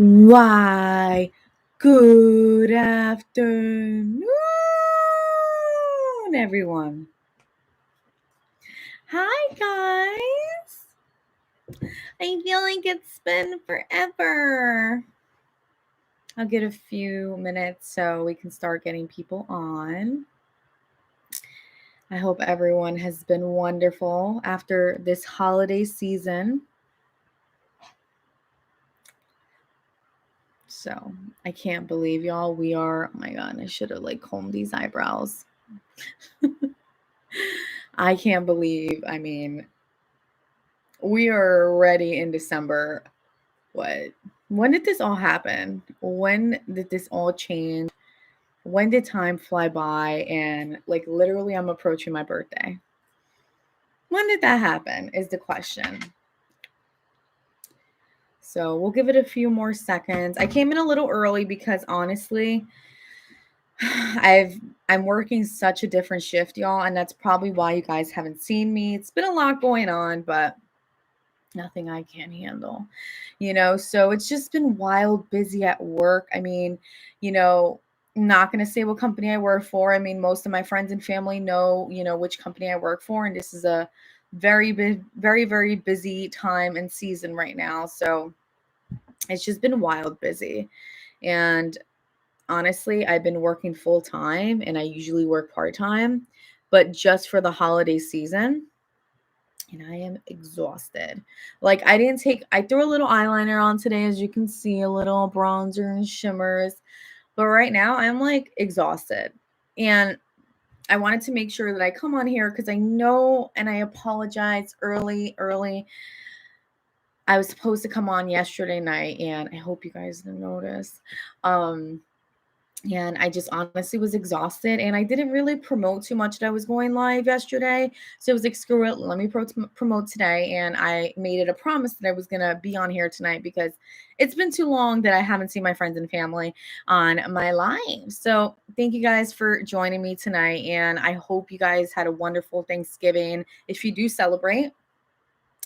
Why, good afternoon, everyone. Hi, guys. I feel like it's been forever. I'll get a few minutes so we can start getting people on. I hope everyone has been wonderful after this holiday season. So I can't believe y'all. Oh my God, I should have combed these eyebrows. I can't believe, we are already in December. What? When did this all happen? When did this all change? When did time fly by? And literally, I'm approaching my birthday. When did that happen? Is the question. So we'll give it a few more seconds. I came in a little early because honestly, I'm working such a different shift, y'all, and that's probably why you guys haven't seen me. It's been a lot going on, but nothing I can't handle, so it's just been wild busy at work. I'm not going to say what company I work for. Most of my friends and family know, which company I work for, and this is a very big, very, very busy time and season right now. So it's just been wild busy. And honestly, I've been working full time and I usually work part time, but just for the holiday season, and I am exhausted. I threw a little eyeliner on today, as you can see, a little bronzer and shimmers. But right now, I'm exhausted. And I wanted to make sure that I come on here because I know, and I apologize early. I was supposed to come on yesterday night, and I hope you guys didn't notice. And I just honestly was exhausted, and I didn't really promote too much that I was going live yesterday. So it was like, screw it, let me promote today. And I made it a promise that I was going to be on here tonight because it's been too long that I haven't seen my friends and family on my live. So thank you guys for joining me tonight. And I hope you guys had a wonderful Thanksgiving. If you do celebrate,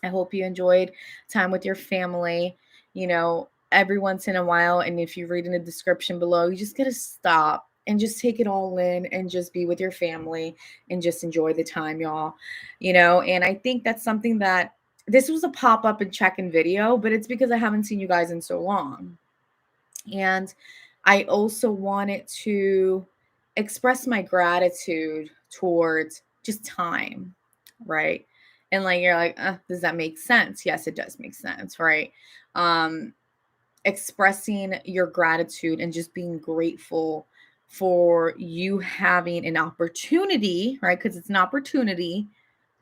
I hope you enjoyed time with your family. Every once in a while, and if you read in the description below, you just got to stop and just take it all in and just be with your family and just enjoy the time, y'all. And I think that's something that this was a pop-up and check-in video, but it's because I haven't seen you guys in so long. And I also wanted to express my gratitude towards just time, right? And you're like, does that make sense? Yes, it does make sense, right? Expressing your gratitude and just being grateful for you having an opportunity, right? Because it's an opportunity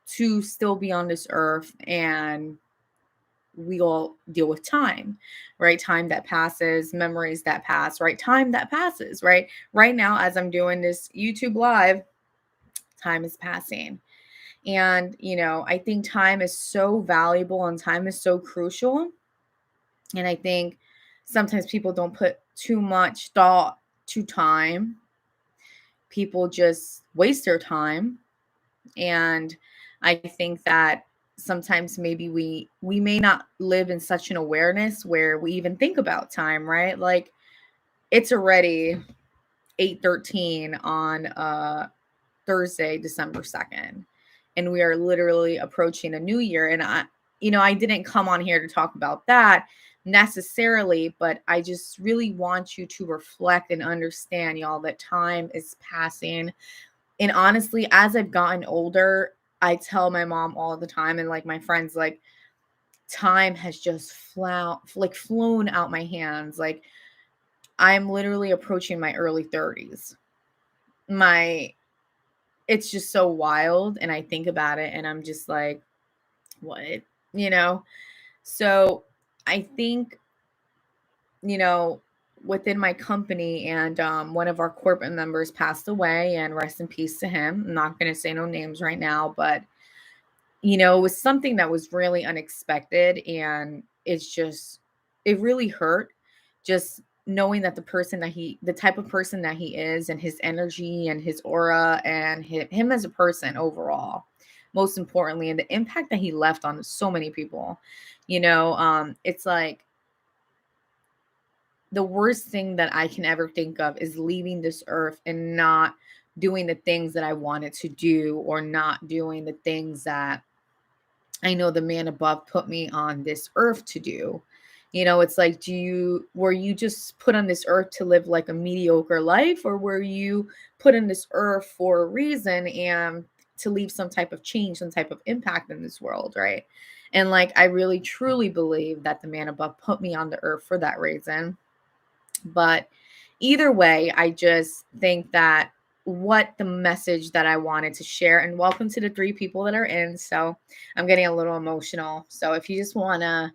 to still be on this earth, and we all deal with time, right? Time that passes, memories that pass, right? Time that passes, right? Right now, as I'm doing this YouTube live, time is passing. And, I think time is so valuable and time is so crucial. And I think sometimes people don't put too much thought to time. People just waste their time. And I think that sometimes maybe we may not live in such an awareness where we even think about time, right? It's already 8:13 on Thursday, December 2nd, and we are literally approaching a new year. And I didn't come on here to talk about that necessarily, but I just really want you to reflect and understand, y'all, that time is passing. And honestly, as I've gotten older, I tell my mom all the time, and my friends, time has just flown out my hands. I'm literally approaching my early 30s. It's just so wild, and I think about it and I'm just like, what? You know? So I think, you know, within my company, and one of our corporate members passed away, and rest in peace to him. I'm not going to say no names right now, but it was something that was really unexpected, and it really hurt, just knowing that the type of person that he is, and his energy and his aura, and him as a person overall, most importantly, and the impact that he left on so many people. It's like the worst thing that I can ever think of is leaving this earth and not doing the things that I wanted to do, or not doing the things that I know the man above put me on this earth to do. It's like, were you just put on this earth to live like a mediocre life, or were you put on this earth for a reason and to leave some type of change, some type of impact in this world, right? And like, I really truly believe that the man above put me on the earth for that reason. But either way, I just think that what the message that I wanted to share, and welcome to the 3 people that are in. So I'm getting a little emotional. So if you just want to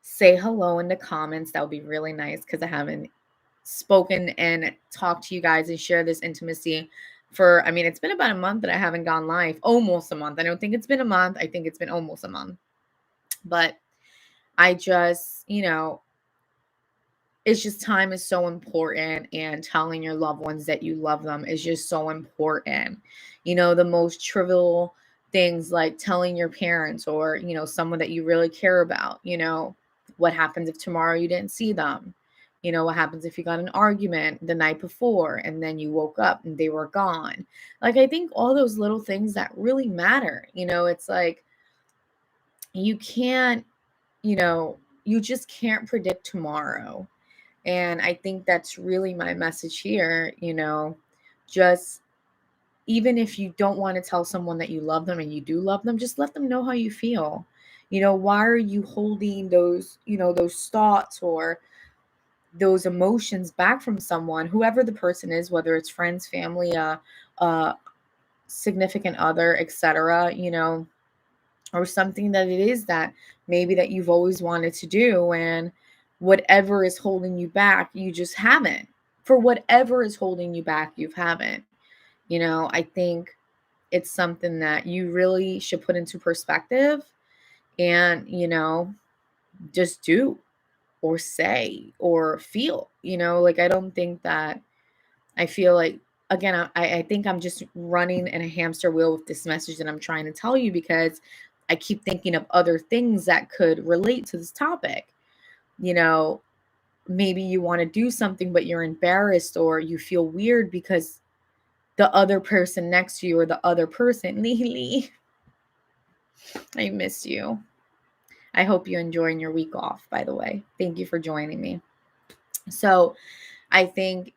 say hello in the comments, that would be really nice, because I haven't spoken and talked to you guys and share this intimacy for, I mean, it's been about a month that I haven't gone live, almost a month. I don't think it's been a month. I think it's been almost a month. But I just, it's just, time is so important, and telling your loved ones that you love them is just so important. The most trivial things, like telling your parents, or someone that you really care about, what happens if tomorrow you didn't see them? What happens if you got an argument the night before and then you woke up and they were gone? Like, I think all those little things that really matter. It's like, you can't, you just can't predict tomorrow. And I think that's really my message here. Just, even if you don't want to tell someone that you love them and you do love them, just let them know how you feel. Why are you holding those thoughts or those emotions back from someone, whoever the person is, whether it's friends, family, significant other, etc., or something that it is that maybe that you've always wanted to do, and whatever is holding you back, you just haven't. For whatever is holding you back, you haven't. I think it's something that you really should put into perspective, and just do, or say, or feel. Like, I don't think that, I feel like, again, I think I'm just running in a hamster wheel with this message that I'm trying to tell you, because I keep thinking of other things that could relate to this topic. Maybe you want to do something, but you're embarrassed, or you feel weird because the other person next to you, or the other person, Lily, I miss you. I hope you're enjoying your week off, by the way. Thank you for joining me. So I think,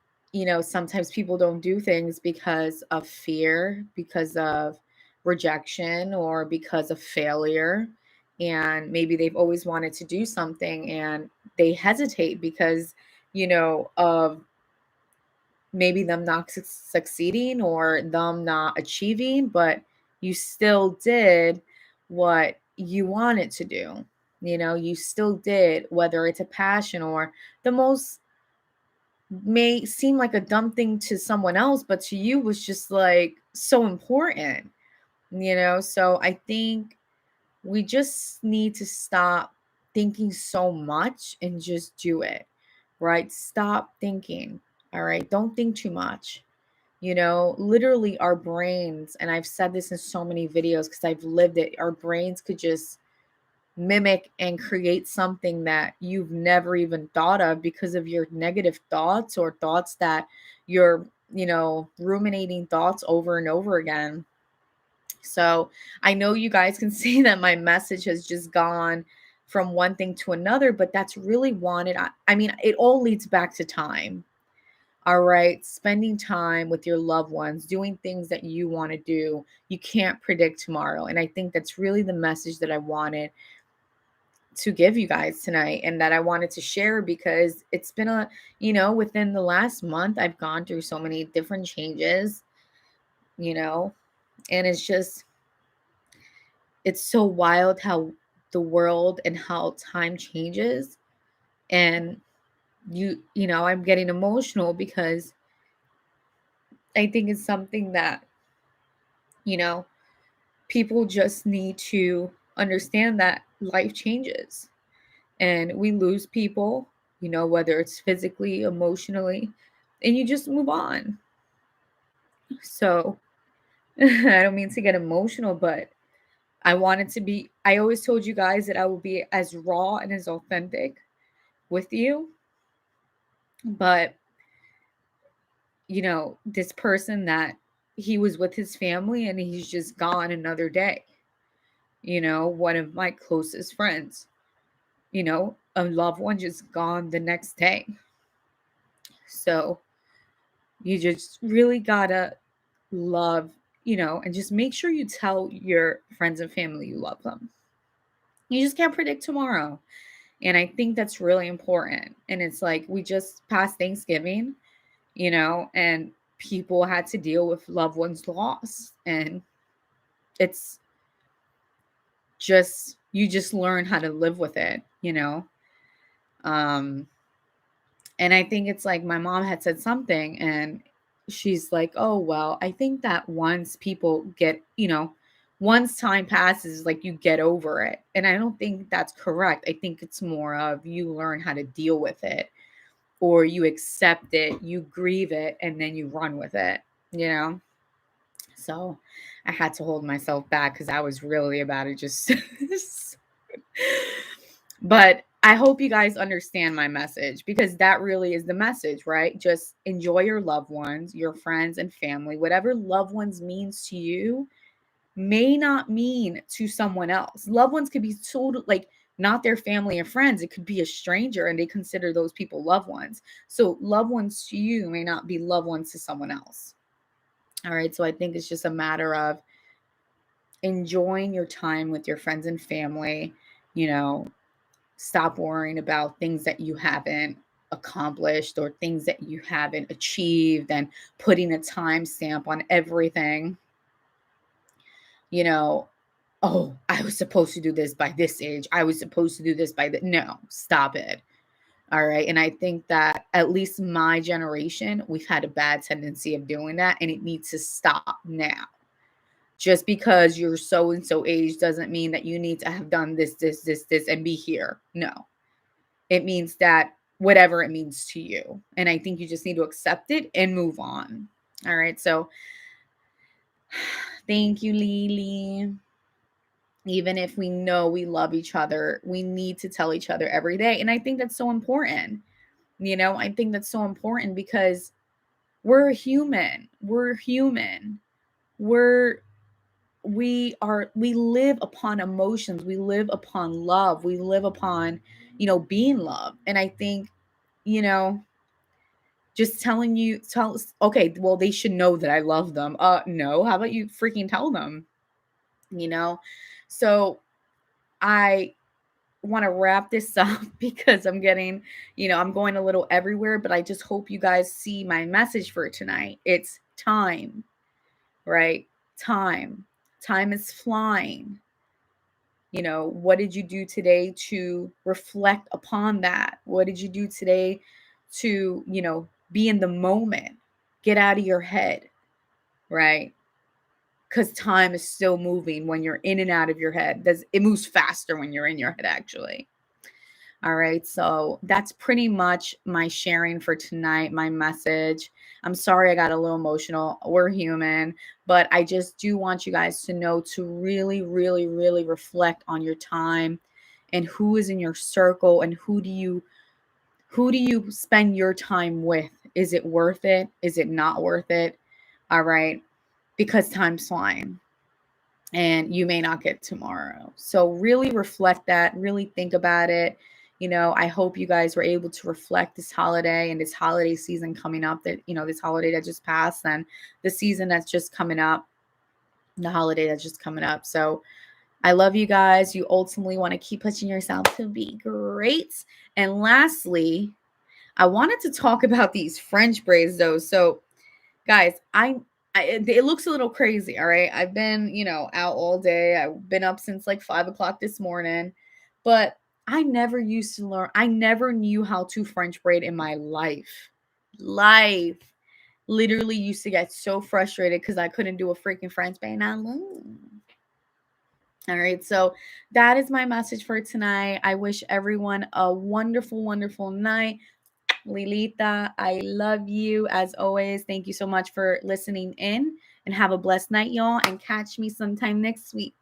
sometimes people don't do things because of fear, because of rejection, or because of failure. And maybe they've always wanted to do something and they hesitate because, of maybe them not succeeding, or them not achieving, but you still did what you wanted to do. You still did, whether it's a passion, or the most, may seem like a dumb thing to someone else, but to you was just like so important. So I think we just need to stop thinking so much and just do it, right? Stop thinking. All right, don't think too much. Literally, our brains, and I've said this in so many videos because I've lived it, our brains could just mimic and create something that you've never even thought of, because of your negative thoughts, or thoughts that you're, ruminating thoughts over and over again. So I know you guys can see that my message has just gone from one thing to another, but that's really wanted. I mean, it all leads back to time. All right. Spending time with your loved ones, doing things that you want to do. You can't predict tomorrow. And I think that's really the message that I wanted to give you guys tonight, and that I wanted to share, because it's been within the last month, I've gone through so many different changes, you know, and it's so wild how the world and how time changes. And I'm getting emotional because I think it's something that, you know, people just need to understand that life changes and we lose people, whether it's physically, emotionally, and you just move on. So I don't mean to get emotional, but I always told you guys that I will be as raw and as authentic with you But, this person that he was with his family and he's just gone another day. One of my closest friends, a loved one just gone the next day. So you just really gotta love, and just make sure you tell your friends and family you love them. You just can't predict tomorrow. And I think that's really important. And it's like we just passed Thanksgiving, and people had to deal with loved ones' loss. And it's just, you just learn how to live with it. Um, and I think it's like my mom had said something, and she's like, oh, well, I think that once people get, once time passes, like you get over it. And I don't think that's correct. I think it's more of you learn how to deal with it, or you accept it, you grieve it, and then you run with it, you know? So I had to hold myself back because I was really about to just. But I hope you guys understand my message, because that really is the message, right? Just enjoy your loved ones, your friends and family. Whatever loved ones means to you may not mean to someone else. Loved ones could be told like not their family and friends. It could be a stranger and they consider those people loved ones. So loved ones to you may not be loved ones to someone else. All right. So I think it's just a matter of enjoying your time with your friends and family. You know, stop worrying about things that you haven't accomplished or things that you haven't achieved, and putting a timestamp on everything. You know, oh, I was supposed to do this by this age. I was supposed to do this by the no, stop it. All right. And I think that at least my generation, we've had a bad tendency of doing that, and it needs to stop now. Just because you're so and so age doesn't mean that you need to have done this, and be here. No, it means that whatever it means to you. And I think you just need to accept it and move on. All right. So thank you, Lily. Even if we know we love each other, we need to tell each other every day. And I think that's so important. I think that's so important because we're human. We're human. We're we live upon emotions. We live upon love. We live upon, being loved. And I think, you know, just okay, well, they should know that I love them. No, how about you freaking tell them, you know? So I want to wrap this up because I'm going a little everywhere, but I just hope you guys see my message for tonight. It's time, right? Time. Time is flying. What did you do today to reflect upon that? What did you do today to, be in the moment? Get out of your head, right? Because time is still moving when you're in and out of your head. It moves faster when you're in your head, actually. All right. So that's pretty much my sharing for tonight, my message. I'm sorry I got a little emotional. We're human, but I just do want you guys to know to really, really, really reflect on your time and who is in your circle, and who do you spend your time with? Is it worth it? Is it not worth it? All right. Because time's flying and you may not get tomorrow. So really reflect that, really think about it. I hope you guys were able to reflect this holiday and this holiday season coming up, that, this holiday that just passed, and the season that's just coming up, the holiday that's just coming up. So I love you guys. You ultimately want to keep pushing yourself to be great. And lastly, I wanted to talk about these French braids though. So guys, it looks a little crazy. All right. I've been, out all day. I've been up since like 5 o'clock this morning, but I never used to learn. I never knew how to French braid in my life. Literally used to get so frustrated because I couldn't do a freaking French braid alone. All right. So that is my message for tonight. I wish everyone a wonderful, wonderful night. Lilita, I love you as always. Thank you so much for listening in, and have a blessed night, y'all, and catch me sometime next week.